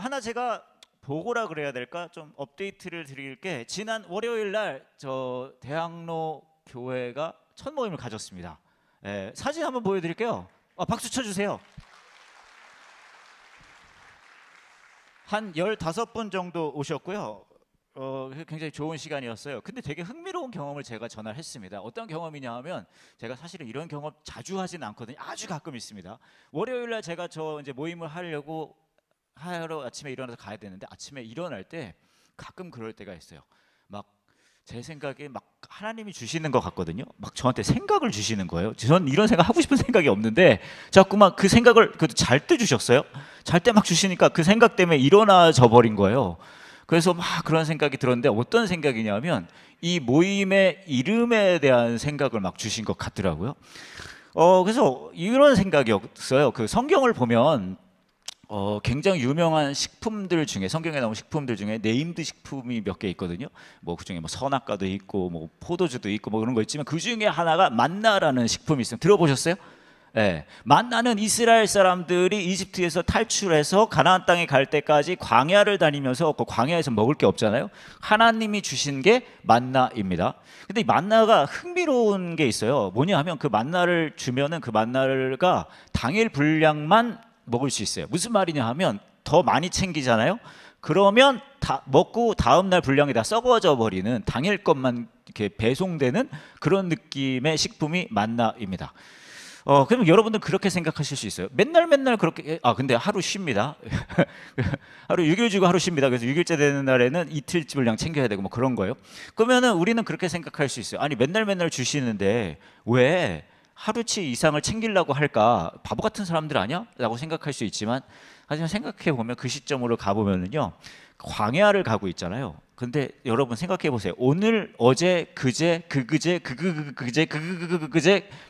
하나 제가 보고라 그래야 될까? 좀 업데이트를 드릴 게 지난 월요일 날 저 대학로 교회가 첫 모임을 가졌습니다. 사진 한번 보여드릴게요. 박수 쳐주세요. 한 15분 정도 오셨고요. 굉장히 좋은 시간이었어요. 근데 되게 흥미로운 경험을 제가 전화를 했습니다. 어떤 경험이냐 하면 제가 사실은 이런 경험 자주 하진 않거든요. 아주 가끔 있습니다. 월요일 날 제가 이제 모임을 하려고 하루 아침에 일어나서 가야 되는데 아침에 일어날 때 가끔 그럴 때가 있어요. 막 제 생각에 막 하나님이 주시는 것 같거든요. 막 저한테 생각을 주시는 거예요. 전 이런 생각 하고 싶은 생각이 없는데 자꾸 막 그 생각을 잘 때 주셨어요. 잘 때 막 주시니까 그 생각 때문에 일어나져 버린 거예요. 그래서 막 그런 생각이 들었는데 어떤 생각이냐면 이 모임의 이름에 대한 생각을 막 주신 것 같더라고요. 그래서 이런 생각이었어요. 그 성경을 보면 굉장히 유명한 식품들 중에 성경에 나온 식품들 중에 네임드 식품이 몇 개 있거든요. 뭐 그중에 뭐 선악과도 있고 뭐 포도주도 있고 뭐 그런 거 있지만 그 중에 하나가 만나라는 식품이 있어요. 들어보셨어요? 네. 만나는 이스라엘 사람들이 이집트에서 탈출해서 가나안 땅에 갈 때까지 광야를 다니면서 그 광야에서 먹을 게 없잖아요. 하나님이 주신 게 만나입니다. 근데 이 만나가 흥미로운 게 있어요. 뭐냐 하면 그 만나를 주면은 그 만나가 당일 분량만 먹을 수 있어요. 무슨 말이냐 하면 더 많이 챙기잖아요. 그러면 다 먹고 다음 날 분량이 다 썩어져 버리는 당일 것만 이렇게 배송되는 그런 느낌의 식품이 만나입니다. 그럼 여러분들 그렇게 생각하실 수 있어요. 맨날 그렇게 근데 하루 쉽니다. 하루 6일 주고 하루 쉽니다. 그래서 6일째 되는 날에는 이틀 분량 챙겨야 되고 뭐 그런 거예요. 그러면은 우리는 그렇게 생각할 수 있어요. 아니 맨날 주시는데 왜 하루치 이상을 챙기려고 할까? 바보 같은 사람들 아니야? 라고 생각할 수 있지만 하지만 생각해 보면 그 시점으로 가보면은요 광야를 가고 있잖아요. 근데 여러분 생각해 보세요. 오늘, 어제, 그제, 그제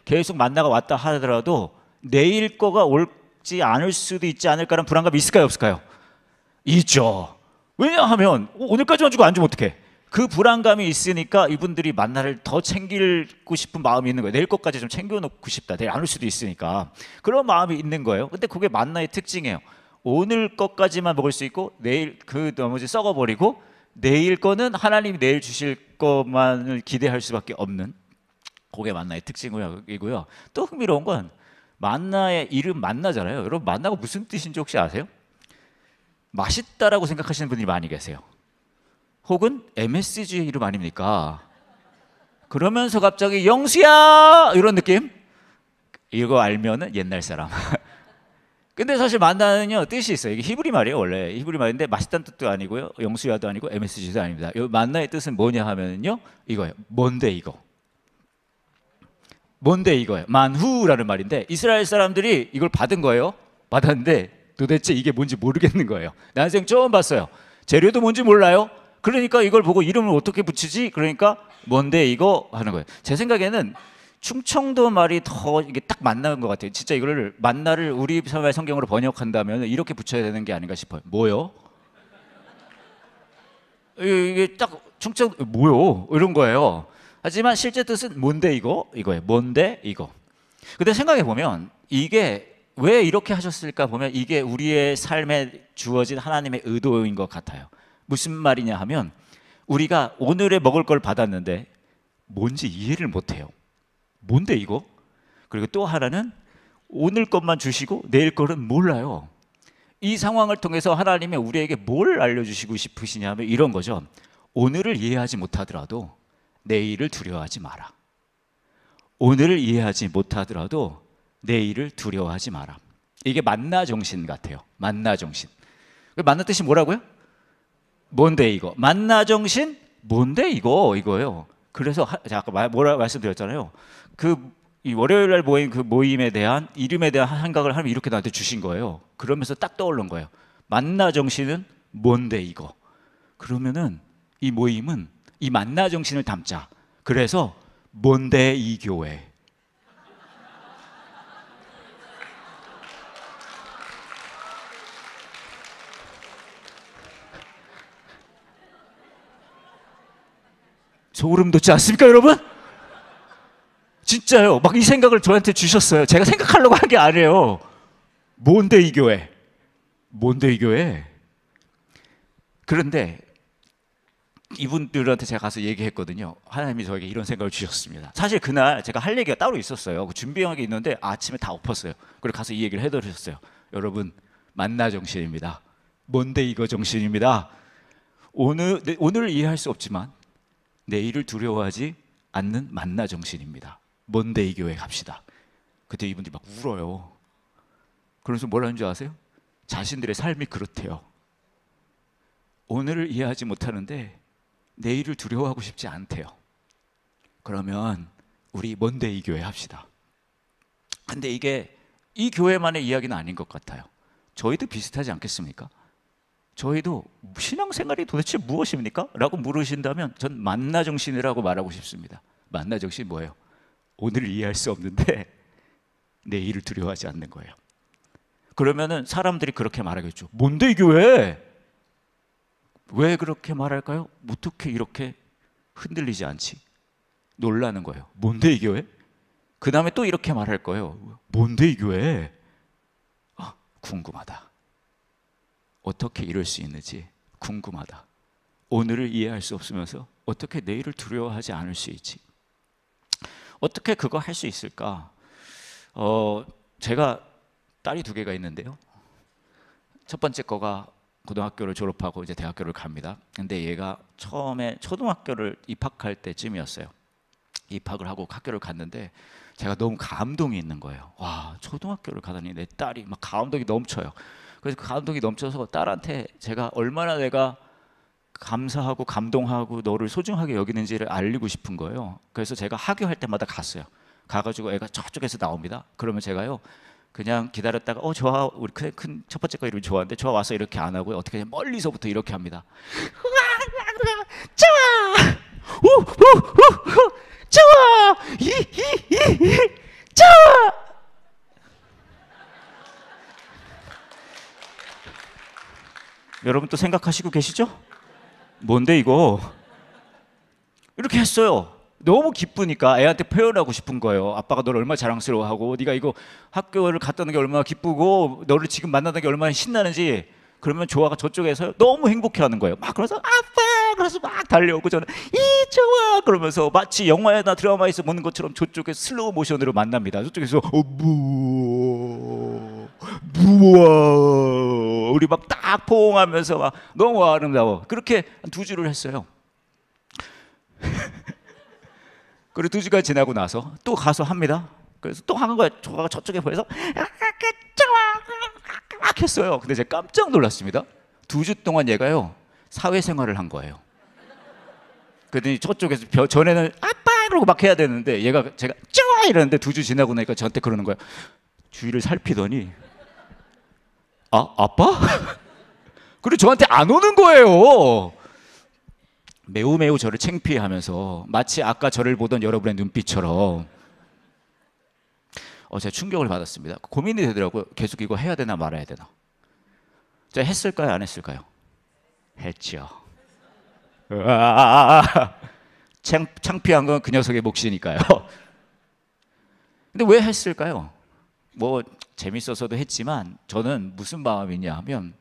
계속 만나가 왔다 하더라도 내일 거가 올지 않을 수도 있지 않을까라는 불안감이 있을까요? 없을까요? 있죠. 왜냐하면 오늘까지만 주고 안 주면 어떡해? 그 불안감이 있으니까 이분들이 만나를 더 챙기고 싶은 마음이 있는 거예요. 내일 것까지 좀 챙겨놓고 싶다. 내일 안 올 수도 있으니까. 그런 마음이 있는 거예요. 근데 그게 만나의 특징이에요. 오늘 것까지만 먹을 수 있고 내일 그 나머지 썩어버리고 내일 거는 하나님이 내일 주실 것만을 기대할 수밖에 없는 그게 만나의 특징이고요. 또 흥미로운 건 만나의 이름 만나잖아요. 여러분 만나가 무슨 뜻인지 혹시 아세요? 맛있다라고 생각하시는 분들이 많이 계세요. 혹은 MSG의 이름 아닙니까? 그러면서 갑자기 영수야 이런 느낌? 이거 알면은 옛날 사람. 근데 사실 만나는요 뜻이 있어요. 이게 히브리 말이에요. 원래 히브리 말인데 맛있다는 뜻도 아니고요, 영수야도 아니고 MSG도 아닙니다. 이 만나의 뜻은 뭐냐 하면요 이거예요. 뭔데 이거? 뭔데 이거예요? 만후라는 말인데 이스라엘 사람들이 이걸 받은 거예요. 받았는데 도대체 이게 뭔지 모르겠는 거예요. 난생 처음 봤어요. 재료도 뭔지 몰라요. 그러니까 이걸 보고 이름을 어떻게 붙이지? 그러니까 뭔데 이거 하는 거예요. 제 생각에는 충청도 말이 더 이게 딱 맞는 것 같아요. 진짜 이거를 만나를 우리 말 성경으로 번역한다면 이렇게 붙여야 되는 게 아닌가 싶어요. 뭐요? 이게 딱 충청 뭐요? 이런 거예요. 하지만 실제 뜻은 뭔데 이거? 이거예요. 뭔데 이거. 근데 생각해 보면 이게 왜 이렇게 하셨을까 보면 이게 우리의 삶에 주어진 하나님의 의도인 것 같아요. 무슨 말이냐 하면 우리가 오늘의 먹을 걸 받았는데 뭔지 이해를 못해요. 뭔데 이거? 그리고 또 하나는 오늘 것만 주시고 내일 거는 몰라요. 이 상황을 통해서 하나님이 우리에게 뭘 알려주시고 싶으시냐 하면 이런 거죠. 오늘을 이해하지 못하더라도 내일을 두려워하지 마라. 오늘을 이해하지 못하더라도 내일을 두려워하지 마라. 이게 만나 정신 같아요. 만나 정신. 만나 뜻이 뭐라고요? 뭔데 이거? 만나 정신? 뭔데 이거? 이거예요. 그래서 아까 뭐라 말씀드렸잖아요. 이 월요일 날 모임 그 모임에 대한 이름에 대한 생각을 하면 이렇게 나한테 주신 거예요. 그러면서 딱 떠오른 거예요. 만나 정신은 뭔데 이거? 그러면은 이 모임은 이 만나 정신을 담자. 그래서 뭔데 이 교회? 소름 돋지 않습니까, 여러분? 진짜요. 막 이 생각을 저한테 주셨어요. 제가 생각하려고 한 게 아니에요. 뭔데 이 교회? 뭔데 이 교회? 그런데 이분들한테 제가 가서 얘기했거든요. 하나님이 저에게 이런 생각을 주셨습니다. 사실 그날 제가 할 얘기가 따로 있었어요. 준비한 게 있는데 아침에 다 엎었어요. 그리고 가서 이 얘기를 해드렸어요. 여러분, 만나 정신입니다. 뭔데 이거 정신입니다. 오늘 이해할 수 없지만 내일을 두려워하지 않는 만나 정신입니다. 뭔데 이 교회 갑시다. 그때 이분들이 막 울어요. 그러면서 뭐라는 줄 아세요? 자신들의 삶이 그렇대요. 오늘을 이해하지 못하는데 내일을 두려워하고 싶지 않대요. 그러면 우리 뭔데 이 교회 합시다. 근데 이게 이 교회만의 이야기는 아닌 것 같아요. 저희도 비슷하지 않겠습니까? 저희도 신앙생활이 도대체 무엇입니까? 라고 물으신다면 전 만나정신이라고 말하고 싶습니다. 만나정신이 뭐예요? 오늘을 이해할 수 없는데 내일을 두려워하지 않는 거예요. 그러면은 사람들이 그렇게 말하겠죠. 뭔데 이 교회? 왜 그렇게 말할까요? 어떻게 이렇게 흔들리지 않지? 놀라는 거예요. 뭔데 이 교회? 그 다음에 또 이렇게 말할 거예요. 뭔데 이 교회? 아, 궁금하다. 어떻게 이럴 수 있는지 궁금하다. 오늘을 이해할 수 없으면서 어떻게 내일을 두려워하지 않을 수 있지? 어떻게 그거 할 수 있을까? 제가 딸이 2개가 있는데요. 첫 번째 거가 고등학교를 졸업하고 이제 대학교를 갑니다. 근데 얘가 처음에 초등학교를 입학할 때쯤이었어요. 입학을 하고 학교를 갔는데 제가 너무 감동이 있는 거예요. 와, 초등학교를 가다니 내 딸이 막 감동이 넘쳐요. 그래서 그 감동이 넘쳐서 딸한테 제가 얼마나 내가 감사하고 감동하고 너를 소중하게 여기는지를 알리고 싶은 거예요. 그래서 제가 하교할 때마다 갔어요. 가가지고 애가 저쪽에서 나옵니다. 그러면 제가요 그냥 기다렸다가 좋아, 우리 큰 첫 번째 거 이름이 좋아하는데 좋아, 와서 이렇게 안 하고요. 어떻게 그냥 멀리서부터 이렇게 합니다. 좋아, 좋아, 좋아. 여러분 또 생각하시고 계시죠? 뭔데 이거? 이렇게 했어요. 너무 기쁘니까 애한테 표현하고 싶은 거예요. 아빠가 너를 얼마나 자랑스러워하고 네가 이거 학교를 갔다는 게 얼마나 기쁘고 너를 지금 만나는 게 얼마나 신나는지. 그러면 조아가 저쪽에서 너무 행복해하는 거예요. 막 그래서 아빠, 그래서 막 달려오고 저는 이 좋아 그러면서 마치 영화나 드라마에서 보는 것처럼 저쪽에 슬로우 모션으로 만납니다. 저쪽에서 무와 우리 막 딱 포옹하면서 막 너무 아름다워. 그렇게 한 2주를 했어요. 그리고 2주가 지나고 나서 또 가서 합니다. 그래서 또 하는 거야. 조아가 저쪽에 보여서 막 했어요. 근데 제가 깜짝 놀랐습니다. 2주 동안 얘가요 사회생활을 한 거예요. 그랬더니 저쪽에서 전에는 아빠 그러고 막 해야 되는데 제가 좋아 이러는데 2주 지나고 나니까 저한테 그러는 거예요. 주위를 살피더니 아빠? 그리고 저한테 안 오는 거예요. 매우 저를 창피해하면서 마치 아까 저를 보던 여러분의 눈빛처럼. 제가 충격을 받았습니다. 고민이 되더라고요. 계속 이거 해야 되나 말아야 되나. 제가 했을까요? 안 했을까요? 했죠. 창피한 건 그 녀석의 몫이니까요. 근데 왜 했을까요? 뭐 재밌어서도 했지만 저는 무슨 마음이냐 하면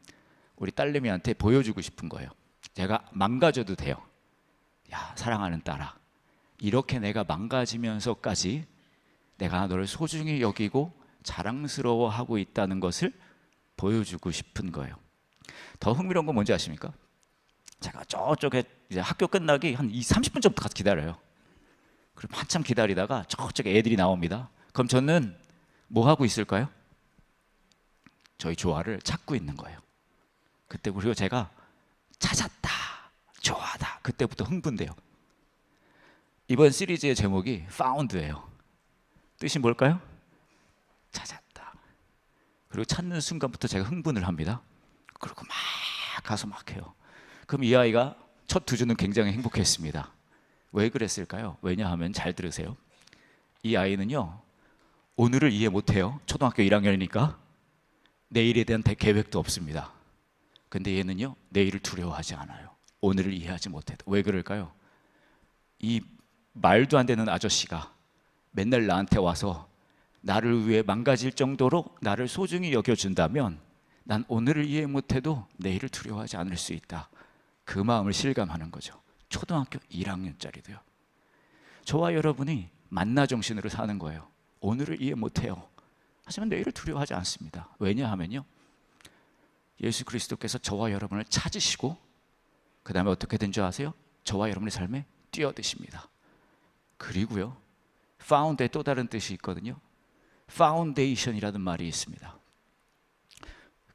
우리 딸내미한테 보여주고 싶은 거예요. 제가 망가져도 돼요. 야, 사랑하는 딸아, 이렇게 내가 망가지면서까지 내가 너를 소중히 여기고 자랑스러워하고 있다는 것을 보여주고 싶은 거예요. 더 흥미로운 건 뭔지 아십니까? 제가 저쪽에 이제 학교 끝나기 한 30분 전부터 가서 기다려요. 그리고 한참 기다리다가 저쪽에 애들이 나옵니다. 그럼 저는 뭐 하고 있을까요? 저희 조아를 찾고 있는 거예요. 그때 그리고 제가 찾았다, 좋아하다, 그때부터 흥분돼요. 이번 시리즈의 제목이 Found예요. 뜻이 뭘까요? 찾았다. 그리고 찾는 순간부터 제가 흥분을 합니다. 그리고 막 가서 막 해요. 그럼 이 아이가 첫 2주는 굉장히 행복했습니다. 왜 그랬을까요? 왜냐하면 잘 들으세요. 이 아이는요 오늘을 이해 못해요. 초등학교 1학년이니까 내일에 대한 계획도 없습니다. 근데 얘는요 내일을 두려워하지 않아요. 오늘을 이해하지 못해도. 왜 그럴까요? 이 말도 안 되는 아저씨가 맨날 나한테 와서 나를 위해 망가질 정도로 나를 소중히 여겨준다면 난 오늘을 이해 못해도 내일을 두려워하지 않을 수 있다. 그 마음을 실감하는 거죠. 초등학교 1학년짜리도요. 저와 여러분이 만나 정신으로 사는 거예요. 오늘을 이해 못해요. 하지만 내일을 두려워하지 않습니다. 왜냐하면요, 예수 그리스도께서 저와 여러분을 찾으시고 그 다음에 어떻게 된 줄 아세요? 저와 여러분의 삶에 뛰어드십니다. 그리고요, found의 또 다른 뜻이 있거든요. foundation이라는 말이 있습니다.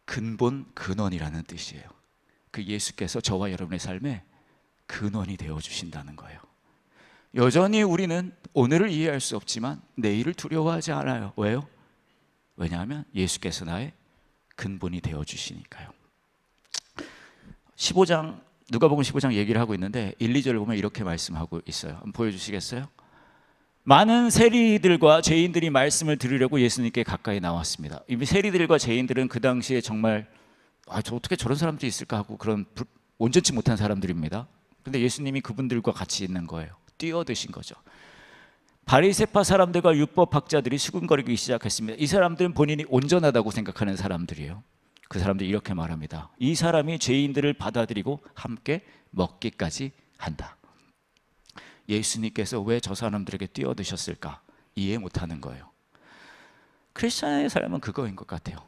근본, 근원이라는 뜻이에요. 그 예수께서 저와 여러분의 삶에 근원이 되어주신다는 거예요. 여전히 우리는 오늘을 이해할 수 없지만 내일을 두려워하지 않아요. 왜요? 왜냐하면 예수께서 나의 근본이 되어주시니까요. 15장, 누가복음 15장 얘기를 하고 있는데 1, 2절을 보면 이렇게 말씀하고 있어요. 한번 보여주시겠어요? 많은 세리들과 죄인들이 말씀을 들으려고 예수님께 가까이 나왔습니다. 이 세리들과 죄인들은 그 당시에 정말 저 어떻게 저런 사람들이 있을까 하고 그런 온전치 못한 사람들입니다. 그런데 예수님이 그분들과 같이 있는 거예요. 뛰어드신 거죠. 바리새파 사람들과 율법학자들이 수군거리기 시작했습니다. 이 사람들은 본인이 온전하다고 생각하는 사람들이에요. 그 사람들이 이렇게 말합니다. 이 사람이 죄인들을 받아들이고 함께 먹기까지 한다. 예수님께서 왜 저 사람들에게 뛰어드셨을까? 이해 못하는 거예요. 크리스천의 삶은 그거인 것 같아요.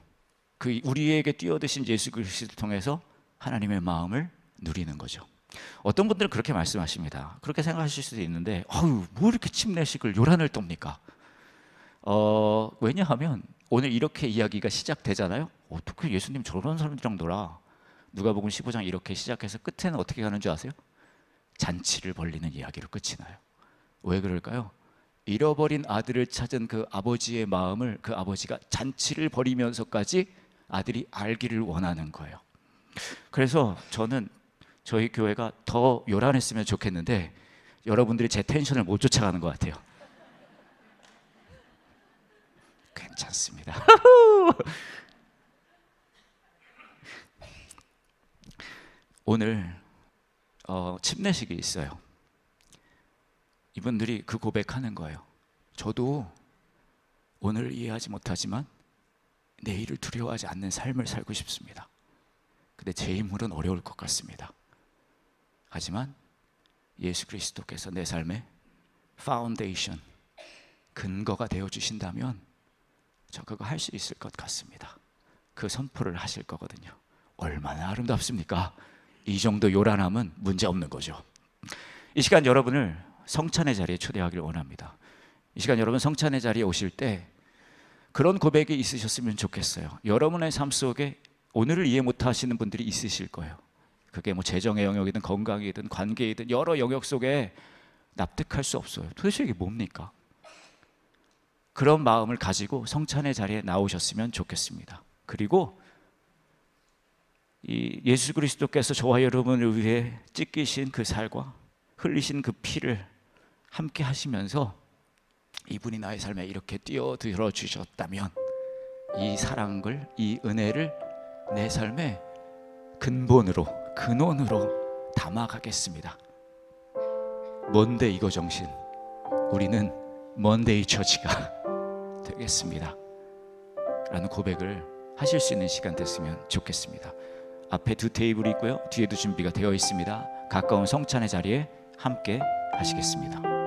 그 우리에게 뛰어드신 예수 그리스도를 통해서 하나님의 마음을 누리는 거죠. 어떤 분들은 그렇게 말씀하십니다. 그렇게 생각하실 수도 있는데, 뭐 이렇게 침례식을 요란을 떱니까? 왜냐하면 오늘 이렇게 이야기가 시작되잖아요. 어떻게 예수님 저런 사람들이랑 놀아? 누가복음 15장 이렇게 시작해서 끝에는 어떻게 가는 줄 아세요? 잔치를 벌리는 이야기로 끝이 나요. 왜 그럴까요? 잃어버린 아들을 찾은 그 아버지의 마음을 그 아버지가 잔치를 벌이면서까지 아들이 알기를 원하는 거예요. 그래서 저는 저희 교회가 더 요란했으면 좋겠는데 여러분들이 제 텐션을 못 쫓아가는 것 같아요. 괜찮습니다. 오늘 침례식이 있어요. 이분들이 그 고백하는 거예요. 저도 오늘 이해하지 못하지만 내일을 두려워하지 않는 삶을 살고 싶습니다. 근데 제 힘으로는 어려울 것 같습니다. 하지만 예수 그리스도께서 내 삶의 파운데이션, 근거가 되어주신다면 저 그거 할 수 있을 것 같습니다. 그 선포를 하실 거거든요. 얼마나 아름답습니까? 이 정도 요란함은 문제없는 거죠. 이 시간 여러분을 성찬의 자리에 초대하기를 원합니다. 이 시간 여러분 성찬의 자리에 오실 때 그런 고백이 있으셨으면 좋겠어요. 여러분의 삶 속에 오늘을 이해 못하시는 분들이 있으실 거예요. 그게 뭐 재정의 영역이든 건강이든 관계이든 여러 영역 속에 납득할 수 없어요. 도대체 이게 뭡니까? 그런 마음을 가지고 성찬의 자리에 나오셨으면 좋겠습니다. 그리고 이 예수 그리스도께서 저와 여러분을 위해 찢기신 그 살과 흘리신 그 피를 함께 하시면서 이분이 나의 삶에 이렇게 뛰어들어 주셨다면 이 사랑을, 이 은혜를 내 삶의 근본으로, 근원으로 담아가겠습니다. 먼데 이거 정신, 우리는 먼데이 처치가 되겠습니다 라는 고백을 하실 수 있는 시간 됐으면 좋겠습니다. 앞에 두 테이블이 있고요, 뒤에도 준비가 되어 있습니다. 가까운 성찬의 자리에 함께 하시겠습니다.